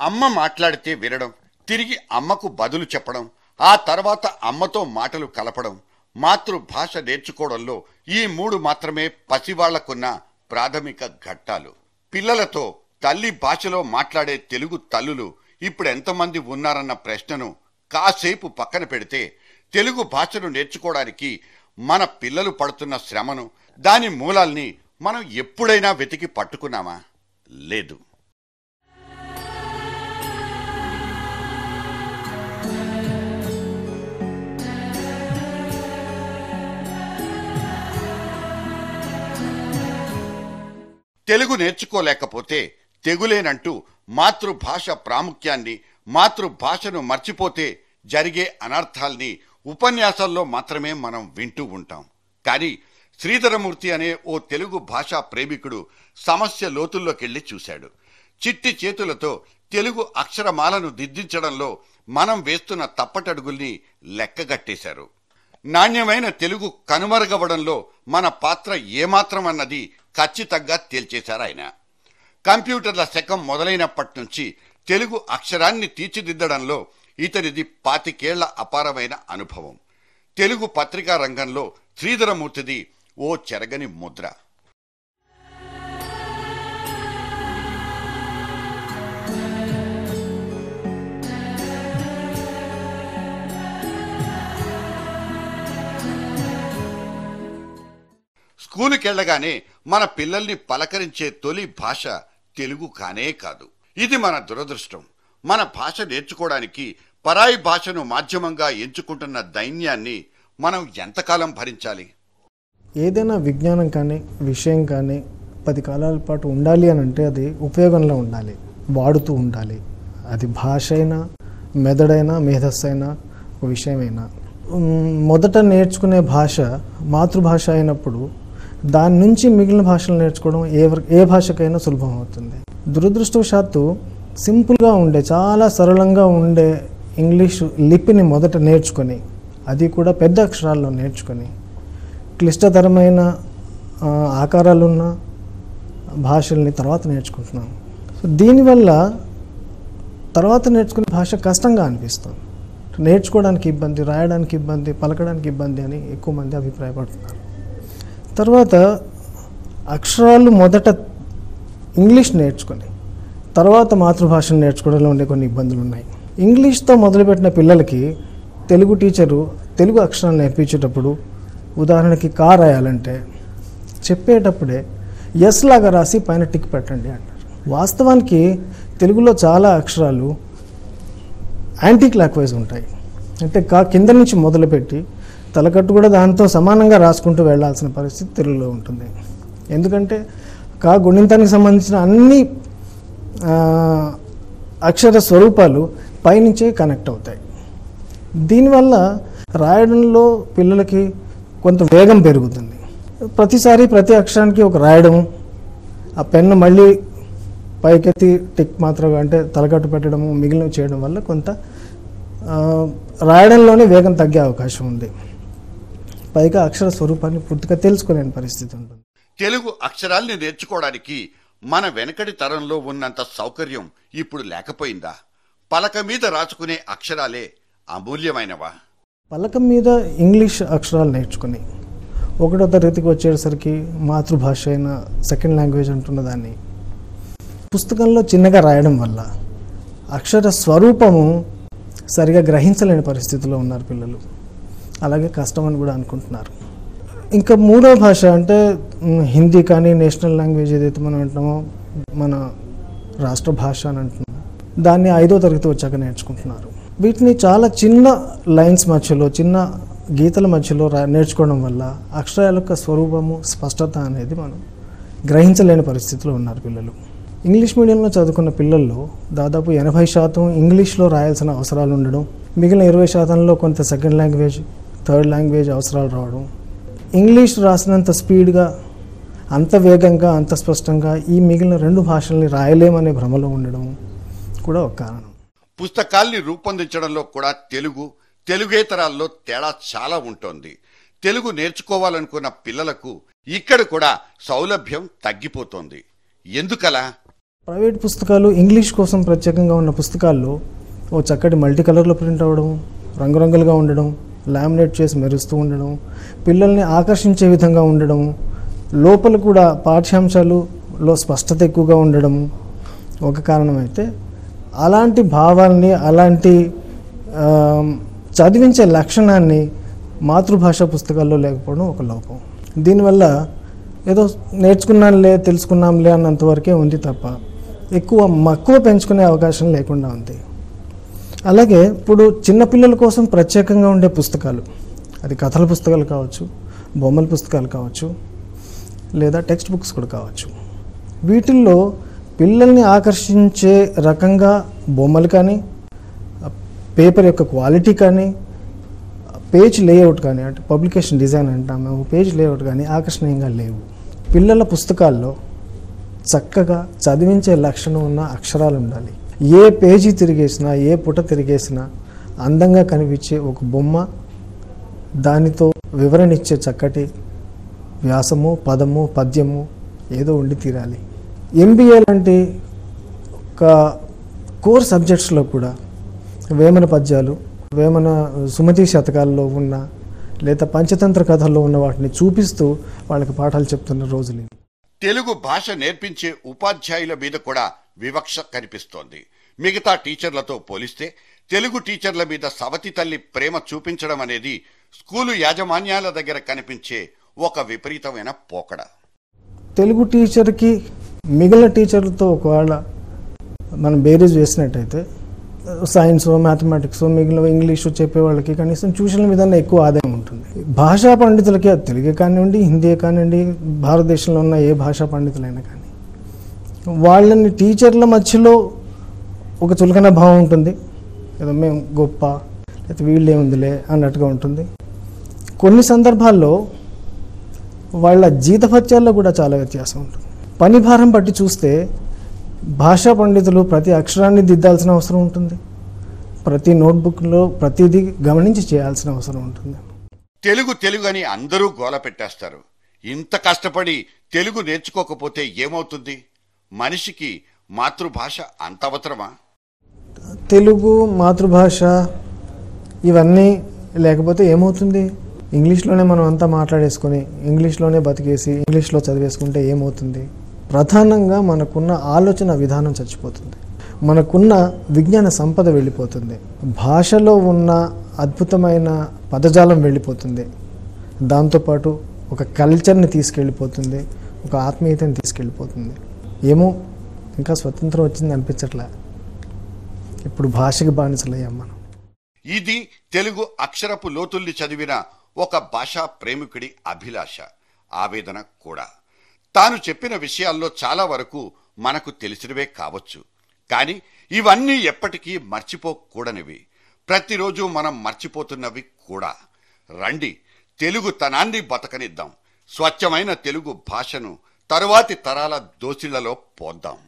అమ్మ మాట్లాడితే వినడం, తిరిగి అమ్మకు బదులు చెప్పడం, ఆ తర్వాత అమ్మతో మాటలు కలపడం, మాతృభాష నేర్చుకోవడంలో ఈ 3 మాత్రమే పసివాళ్లకున్న ప్రాథమిక ఘట్టాలు. పిల్లలతో తల్లి భాషలో మాట్లాడే తెలుగు తల్లులు ఇప్పుడు ఎంతమంది ఉన్నారన్న ప్రశ్నను కాసేపు పక్కన పెడితే, తెలుగు భాషను నేర్చుకోవడానికి మన పిల్లలు పడుతున్న శ్రమను, దాని మూలాల్ని మనం ఎప్పుడైనా వెతికి పట్టుకున్నామా? లేదు. తెలుగు నేర్చుకోలేకపోతే తెగులేనంటూ మాతృభాష ప్రాముఖ్యాన్ని, మాతృభాషను మర్చిపోతే జరిగే అనర్థాల్ని ఉపన్యాసాల్లో మాత్రమే మనం వింటూ ఉంటాం. కానీ శ్రీధరమూర్తి అనే ఓ తెలుగు భాషా ప్రేమికుడు సమస్య లోతుల్లోకెళ్లి చూశాడు. చిట్టి చేతులతో తెలుగు అక్షరమాలను దిద్దించడంలో మనం వేస్తున్న తప్పటడుగుల్ని లెక్కగట్టేశారు. నాణ్యమైన తెలుగు కనుమరుగవడంలో మన పాత్ర ఏమాత్రం అన్నది ఖచ్చితంగా తేల్చేశారు ఆయన. కంప్యూటర్ల శకం మొదలైనప్పటి నుంచి తెలుగు అక్షరాన్ని తీర్చిదిద్దడంలో ఇతనిది 25 ఏళ్ల అపారమైన అనుభవం. తెలుగు పత్రికా రంగంలో శ్రీధరమూర్తిది ఓ చెరగని ముద్ర. స్కూలుకెళ్లగానే మన పిల్లల్ని పలకరించే తొలి భాష తెలుగు కానే కాదు. ఇది మన దురదృష్టం. మన భాష నేర్చుకోవడానికి పరాయి భాషను మాధ్యమంగా ఎంచుకుంటున్న దైన్యాన్ని మనం ఎంతకాలం భరించాలి? ఏదైనా విజ్ఞానం కానీ విషయం కానీ 10 కాలాల పాటు ఉండాలి అని అంటే అది ఉపయోగంలో ఉండాలి, వాడుతూ ఉండాలి. అది భాష అయినా, మెదడైనా, మేధస్సు అయినా, ఒక విషయమైనా. మొదట నేర్చుకునే భాష మాతృభాష అయినప్పుడు దాని నుంచి మిగిలిన భాషలు నేర్చుకోవడం ఏ భాషకైనా సులభం అవుతుంది. దురదృష్టవశాత్తు సింపుల్గా ఉండే, చాలా సరళంగా ఉండే ఇంగ్లీషు లిపిని మొదట నేర్చుకొని, అది కూడా పెద్ద అక్షరాల్లో నేర్చుకొని, క్లిష్టతరమైన ఆకారాలున్న భాషల్ని తర్వాత నేర్చుకుంటున్నాం. సో దీనివల్ల తర్వాత నేర్చుకునే భాష కష్టంగా అనిపిస్తుంది. నేర్చుకోవడానికి ఇబ్బంది, రాయడానికి ఇబ్బంది, పలకడానికి ఇబ్బంది అని ఎక్కువ మంది అభిప్రాయపడుతున్నారు. తర్వాత అక్షరాలు మొదట ఇంగ్లీష్ నేర్చుకొని తర్వాత మాతృభాషను నేర్చుకోవడంలో ఉండే కొన్ని ఇబ్బందులు ఉన్నాయి. ఇంగ్లీష్తో మొదలుపెట్టిన పిల్లలకి తెలుగు టీచరు తెలుగు అక్షరాలు నేర్పించేటప్పుడు, ఉదాహరణకి కా రాయాలంటే చెప్పేటప్పుడే ఎస్ లాగా రాసి పైన టిక్ పెట్టండి అంటారు. వాస్తవానికి తెలుగులో చాలా అక్షరాలు యాంటీ క్లాక్ వైజ్ ఉంటాయి. అంటే కా కింద నుంచి మొదలుపెట్టి తలకట్టు కూడా దాంతో సమానంగా రాసుకుంటూ వెళ్లాల్సిన పరిస్థితి తెలుగులో ఉంటుంది. ఎందుకంటే కా గుణింతానికి సంబంధించిన అన్ని అక్షర స్వరూపాలు పైనుంచే కనెక్ట్ అవుతాయి. దీనివల్ల రాయడంలో పిల్లలకి కొంత వేగం పెరుగుతుంది. ప్రతిసారి ప్రతి అక్షరానికి ఒక రాయడం, ఆ పెన్ను మళ్ళీ పైకెత్తి టిక్ మాత్రం అంటే తలకట్టు పెట్టడము, మిగిలినవి చేయడం వల్ల కొంత రాయడంలోనే వేగం తగ్గే అవకాశం ఉంది. పైగా అక్షర స్వరూపాన్ని పూర్తిగా తెలుసుకోలేని పరిస్థితి ఉంటుంది. తెలుగు అక్షరాల్ని నేర్చుకోవడానికి మన వెనకటి తరంలో ఉన్నంత సౌకర్యం ఇప్పుడు లేకపోయిందా? పలక మీద రాసుకునే అక్షరాలే అమూల్యమైనవా? పలకం మీద ఇంగ్లీష్ అక్షరాలు నేర్చుకుని 1వ తరగతికి వచ్చేసరికి మాతృభాష అయిన సెకండ్ లాంగ్వేజ్ అంటున్న దాన్ని పుస్తకంలో చిన్నగా రాయడం వల్ల అక్షర స్వరూపము సరిగా గ్రహించలేని పరిస్థితిలో ఉన్నారు పిల్లలు. అలాగే కష్టమని కూడా అనుకుంటున్నారు. ఇంకా 3వ భాష అంటే హిందీ కానీ, నేషనల్ లాంగ్వేజ్ ఏదైతే మనం అంటున్నామో, మన రాష్ట్ర భాష అని అంటున్నామో, దాన్ని 5వ తరగతి వచ్చాక నేర్చుకుంటున్నారు. వీటిని చాలా చిన్న లైన్స్ మధ్యలో, చిన్న గీతల మధ్యలో నేర్చుకోవడం వల్ల అక్షరాల యొక్క స్వరూపము, స్పష్టత అనేది మనం గ్రహించలేని పరిస్థితిలో ఉన్నారు పిల్లలు. ఇంగ్లీష్ మీడియంలో చదువుకున్న పిల్లల్లో దాదాపు 80% ఇంగ్లీష్లో రాయాల్సిన అవసరాలు ఉండడం, మిగిలిన 20%లో కొంత సెకండ్ లాంగ్వేజ్, థర్డ్ లాంగ్వేజ్ అవసరాలు రావడం, ఇంగ్లీష్ రాసినంత స్పీడ్గా, అంత వేగంగా, అంత స్పష్టంగా ఈ మిగిలిన 2 భాషల్ని రాయలేమనే భ్రమలో ఉండడం కూడా ఒక కారణం. పుస్తకాల్ని రూపొందించడంలో కూడా తెలుగేతరాల్లో తేడా చాలా ఉంటుంది. తెలుగు నేర్చుకోవాలనుకున్న పిల్లలకు ఇక్కడ కూడా సౌలభ్యం తగ్గిపోతోంది. ఎందుకలా? ప్రైవేట్ పుస్తకాలు ఇంగ్లీష్ కోసం ప్రత్యేకంగా ఉన్న పుస్తకాల్లో ఓ చక్కటి మల్టీ కలర్లో ప్రింట్ అవ్వడం, రంగురంగులుగా ఉండడం, లామినేట్ చేసి మెరుస్తూ ఉండడం, పిల్లల్ని ఆకర్షించే విధంగా ఉండడం, లోపల కూడా పాఠ్యాంశాలలో స్పష్టత ఎక్కువగా ఉండడం ఒక కారణమైతే, అలాంటి భావాల్ని, అలాంటి చదివించే లక్షణాన్ని మాతృభాష పుస్తకాల్లో లేకపోవడం ఒక లోపం. దీనివల్ల ఏదో నేర్చుకున్నాంలే, తెలుసుకున్నాంలే అన్నంతవరకే ఉంది తప్ప ఎక్కువ మక్కువ పెంచుకునే అవకాశం లేకుండా ఉంది. అలాగే ఇప్పుడు చిన్నపిల్లల కోసం ప్రత్యేకంగా ఉండే పుస్తకాలు, అది కథల పుస్తకాలు కావచ్చు, బొమ్మల పుస్తకాలు కావచ్చు, లేదా టెక్స్ట్ బుక్స్ కూడా కావచ్చు. వీటిల్లో పిల్లల్ని ఆకర్షించే రకంగా బొమ్మలు కానీ, పేపర్ యొక్క క్వాలిటీ కానీ, పేజ్ లేఅవుట్ కానీ, అంటే పబ్లికేషన్ డిజైన్ అంటాము, పేజ్ లేఅవుట్ కానీ ఆకర్షణీయంగా లేవు. పిల్లల పుస్తకాల్లో చక్కగా చదివించే లక్షణం ఉన్న అక్షరాలు ఉండాలి. ఏ పేజీ తిరిగేసినా, ఏ పుట తిరిగేసినా అందంగా కనిపించే ఒక బొమ్మ, దానితో వివరణ ఇచ్చే చక్కటి వ్యాసము, పదము, పద్యము ఏదో ఉండి తీరాలి. ఎంబీఏ లాంటి ఒక కోర్ సబ్జెక్ట్స్లో కూడా వేమన పద్యాలు, వేమన సుమతి శతకాల్లో ఉన్న లేదా పంచతంత్ర కథల్లో ఉన్న వాటిని చూపిస్తూ వాళ్ళకి పాఠాలు చెప్తున్న రోజులు. తెలుగు భాష నేర్పించే ఉపాధ్యాయుల మీద కూడా వివక్ష కనిపిస్తోంది. మిగతా టీచర్లతో పోలిస్తే తెలుగు టీచర్ల మీద సవతి తల్లి ప్రేమ చూపించడం అనేది స్కూలు యాజమాన్యాల దగ్గర కనిపించే ఒక విపరీతమైన పోకడ. తెలుగు టీచర్కి మిగిలిన టీచర్లతో ఒకవేళ మనం బేరీజ్ వేసినట్టయితే సైన్స్, మ్యాథమెటిక్స్, మిగిలిన ఇంగ్లీషు చెప్పే వాళ్ళకి కనీసం ట్యూషన్ల మీద ఎక్కువ ఆదాయం ఉంటుంది. భాషా పండితులకి, అది తెలుగే కానివ్వండి, హిందీ కానివ్వండి, భారతదేశంలో ఉన్న ఏ భాషా పండితులైనా కానీ, వాళ్ళని టీచర్ల మధ్యలో ఒక చులకన భావం ఉంటుంది. ఏదో మేము గొప్ప, లేకపోతే వీళ్ళే ఉందిలే అన్నట్టుగా ఉంటుంది. కొన్ని సందర్భాల్లో వాళ్ళ జీతభత్యాల్లో కూడా చాలా వ్యత్యాసం ఉంటుంది. పని భారం బట్టి చూస్తే భాషా పండితులు ప్రతి అక్షరాన్ని దిద్దాల్సిన అవసరం ఉంటుంది. ప్రతి నోట్బుక్లో ప్రతిదీ గమనించి చేయాల్సిన అవసరం ఉంటుంది. తెలుగు తెలుగు అని అందరూ గోల పెట్టేస్తారు. ఇంత కష్టపడి తెలుగు నేర్చుకోకపోతే ఏమవుతుంది? మనిషికి మాతృభాష అంత అవసరమా? తెలుగు మాతృభాష ఇవన్నీ లేకపోతే ఏమవుతుంది? ఇంగ్లీష్లోనే మనం అంతా మాట్లాడేసుకొని, ఇంగ్లీష్లోనే బతికేసి, ఇంగ్లీష్లో చదివేసుకుంటే ఏమవుతుంది? ప్రధానంగా మనకున్న ఆలోచన విధానం చచ్చిపోతుంది. మనకున్న విజ్ఞాన సంపద వెళ్ళిపోతుంది. భాషలో ఉన్న అద్భుతమైన పదజాలం వెళ్ళిపోతుంది. దాంతోపాటు ఒక కల్చర్ని తీసుకెళ్ళిపోతుంది, ఒక ఆత్మీయతని తీసుకెళ్ళిపోతుంది. ఏమో ఇంకా స్వతంత్రం వచ్చింది అనిపించట్లే. ఇప్పుడు భాషకి బానిసలయ్యాం మనం. ఇది తెలుగు అక్షరపు లోతుల్ని చదివిన ఒక భాషా ప్రేమికుడి అభిలాష, ఆవేదన కూడా. తాను చెప్పిన విషయాల్లో చాలా వరకు మనకు తెలిసినవే కావచ్చు, కానీ ఇవన్నీ ఎప్పటికీ మర్చిపోకూడనివి. ప్రతిరోజు మనం మర్చిపోతున్నవి కూడా. రండి, తెలుగు తనాన్ని బతకనిద్దాం. స్వచ్ఛమైన తెలుగు భాషను తరువాతి తరాల దోసిళ్లలో పోద్దాం.